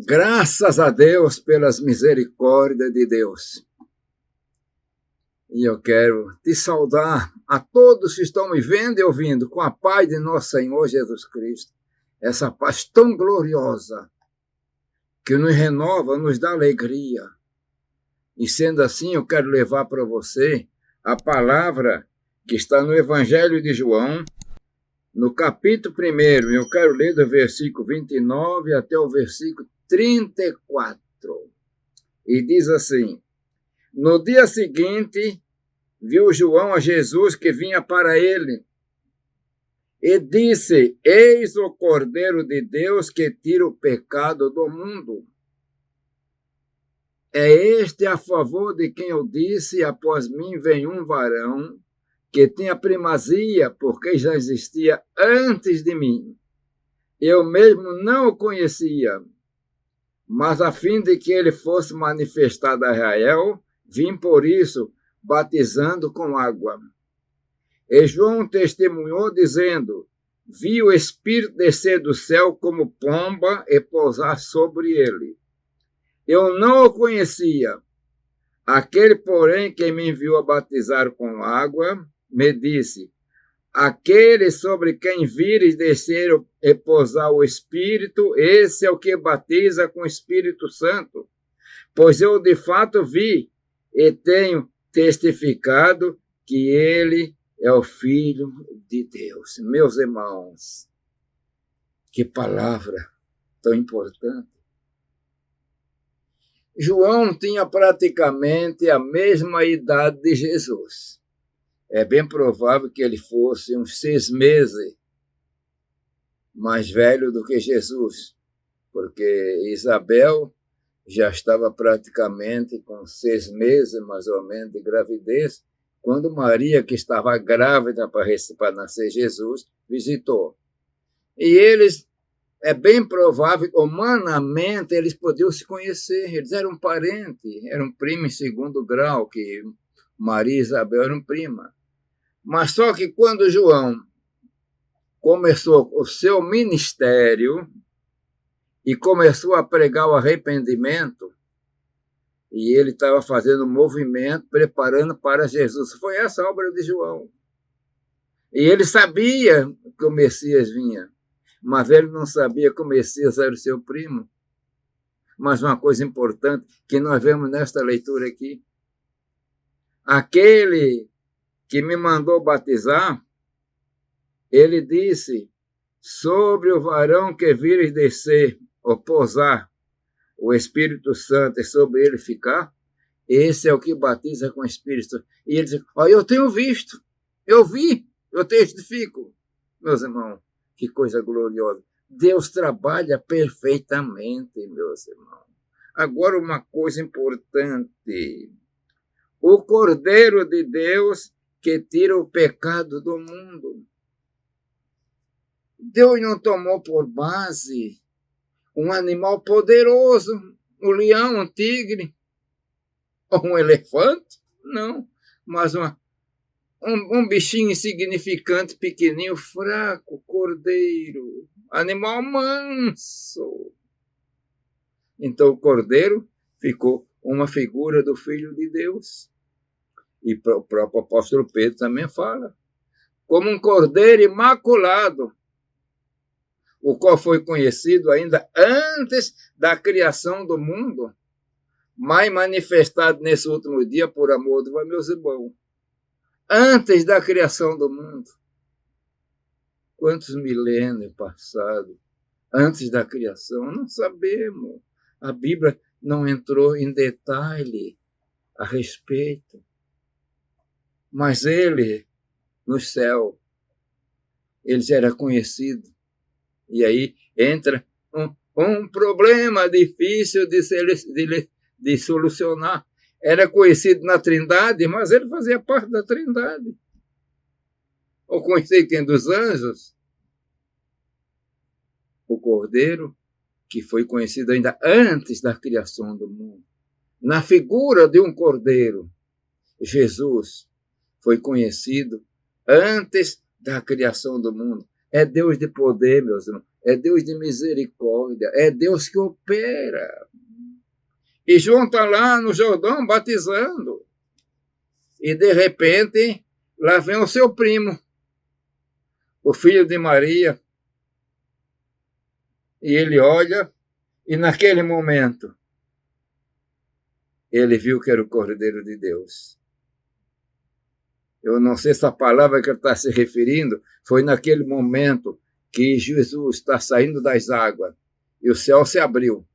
Graças a Deus pelas misericórdias de Deus. E eu quero te saudar a todos que estão me vendo e ouvindo com a paz de nosso Senhor Jesus Cristo. Essa paz tão gloriosa que nos renova, nos dá alegria. E sendo assim, eu quero levar para você a palavra que está no Evangelho de João, no capítulo 1, eu quero ler do versículo 29 até o versículo 34. E diz assim: No dia seguinte, viu João a Jesus que vinha para ele, e disse: Eis o Cordeiro de Deus que tira o pecado do mundo. É este a favor de quem eu disse: após mim vem um varão que tinha primazia, porque já existia antes de mim. Eu mesmo não o conhecia, mas a fim de que ele fosse manifestado a Israel, vim por isso, batizando com água. E João testemunhou, dizendo: Vi o Espírito descer do céu como pomba e pousar sobre ele. Eu não o conhecia. Aquele, porém, que me enviou a batizar com água, me disse: Aquele sobre quem vires descer e pousar o Espírito, esse é o que batiza com o Espírito Santo. Pois eu de fato vi e tenho testificado que ele é o Filho de Deus. Meus irmãos, que palavra tão importante. João tinha praticamente a mesma idade de Jesus. É bem provável que ele fosse uns 6 meses mais velho do que Jesus, porque Isabel já estava praticamente com 6 meses, mais ou menos, de gravidez, quando Maria, que estava grávida para nascer Jesus, visitou. E eles, é bem provável, humanamente, eles podiam se conhecer, eles eram parentes, eram primo em segundo grau, que Maria e Isabel eram prima. Mas só que quando João começou o seu ministério e começou a pregar o arrependimento, e ele estava fazendo um movimento, preparando para Jesus. Foi essa a obra de João. E ele sabia que o Messias vinha, mas ele não sabia que o Messias era o seu primo. Mas uma coisa importante que nós vemos nesta leitura aqui: aquele que me mandou batizar, ele disse: sobre o varão que vires descer ou pousar o Espírito Santo e sobre ele ficar, esse é o que batiza com o Espírito Santo. E ele diz: eu tenho visto, eu vi, eu testifico. Meus irmãos, que coisa gloriosa. Deus trabalha perfeitamente, meus irmãos. Agora, uma coisa importante: o Cordeiro de Deus que tira o pecado do mundo. Deus não tomou por base um animal poderoso, um leão, um tigre, ou um elefante, não, mas um bichinho insignificante, pequenininho, fraco, cordeiro, animal manso. Então o cordeiro ficou uma figura do Filho de Deus. E o próprio apóstolo Pedro também fala: como um cordeiro imaculado, o qual foi conhecido ainda antes da criação do mundo, mas manifestado nesse último dia por amor do meus irmãos. Antes da criação do mundo. Quantos milênios passados antes da criação? Não sabemos. A Bíblia não entrou em detalhe a respeito. Mas ele, no céu, ele já era conhecido. E aí entra um problema difícil de solucionar. Era conhecido na Trindade, mas ele fazia parte da Trindade. O conhecido quem? Dos anjos? O Cordeiro, que foi conhecido ainda antes da criação do mundo. Na figura de um Cordeiro, Jesus foi conhecido antes da criação do mundo. É Deus de poder, meus irmãos. É Deus de misericórdia. É Deus que opera. E João está lá no Jordão batizando. E, de repente, lá vem o seu primo, o filho de Maria. E ele olha, e naquele momento, ele viu que era o Cordeiro de Deus. Eu não sei se a palavra que ele está se referindo foi naquele momento que Jesus está saindo das águas e o céu se abriu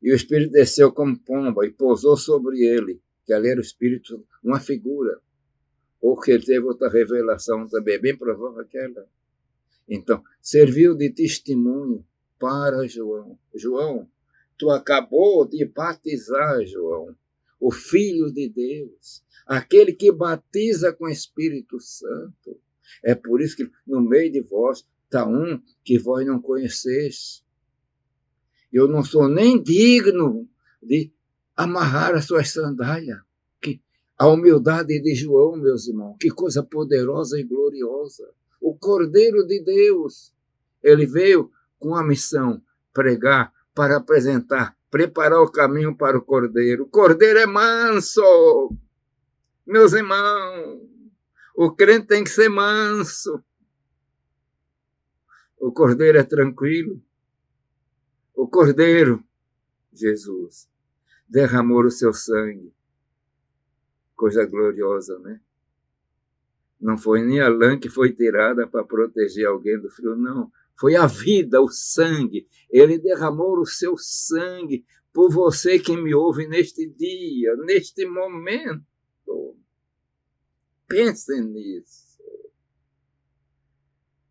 e o Espírito desceu como pomba e pousou sobre ele, que ali era o Espírito, uma figura. Ou que ele teve outra revelação também, bem provável aquela. Então, serviu de testemunho para João. João, tu acabou de batizar, João, o Filho de Deus, aquele que batiza com o Espírito Santo. É por isso que no meio de vós está um que vós não conheceis. Eu não sou nem digno de amarrar as suas sandálias. A humildade de João, meus irmãos, que coisa poderosa e gloriosa. O Cordeiro de Deus, ele veio com a missão, pregar, para apresentar, preparar o caminho para o Cordeiro. O Cordeiro é manso, meus irmãos. O crente tem que ser manso. O Cordeiro é tranquilo. O Cordeiro, Jesus, derramou o seu sangue. Coisa gloriosa, né? Não foi nem a lã que foi tirada para proteger alguém do frio, não. Foi a vida, o sangue. Ele derramou o seu sangue por você que me ouve neste dia, neste momento. Pensem nisso.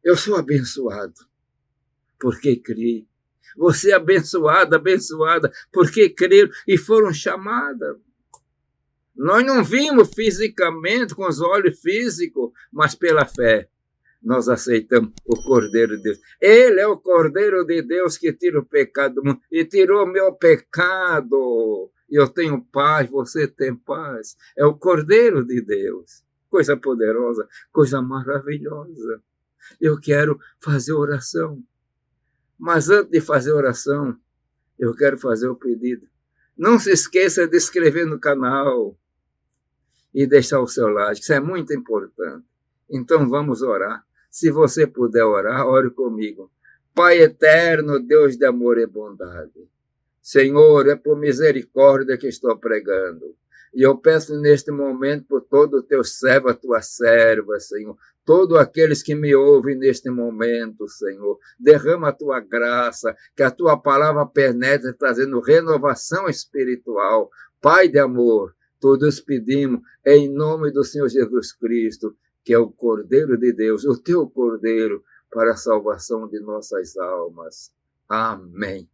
Eu sou abençoado porque criei. Você é abençoada, abençoada porque creram e foram chamadas. Nós não vimos fisicamente, com os olhos físicos, mas pela fé nós aceitamos o Cordeiro de Deus. Ele é o Cordeiro de Deus que tira o pecado do mundo e tirou meu pecado. Eu tenho paz, você tem paz. É o Cordeiro de Deus. Coisa poderosa, coisa maravilhosa. Eu quero fazer oração. Mas antes de fazer oração, eu quero fazer o pedido. Não se esqueça de inscrever no canal e deixar o seu like. Isso é muito importante. Então vamos orar. Se você puder orar, ore comigo. Pai eterno, Deus de amor e bondade. Senhor, é por misericórdia que estou pregando. E eu peço neste momento por todo o teu servo, a tua serva, Senhor. Todos aqueles que me ouvem neste momento, Senhor. Derrama a tua graça, que a tua palavra penetre, trazendo renovação espiritual. Pai de amor, todos pedimos em nome do Senhor Jesus Cristo, que é o Cordeiro de Deus, o teu Cordeiro, para a salvação de nossas almas. Amém.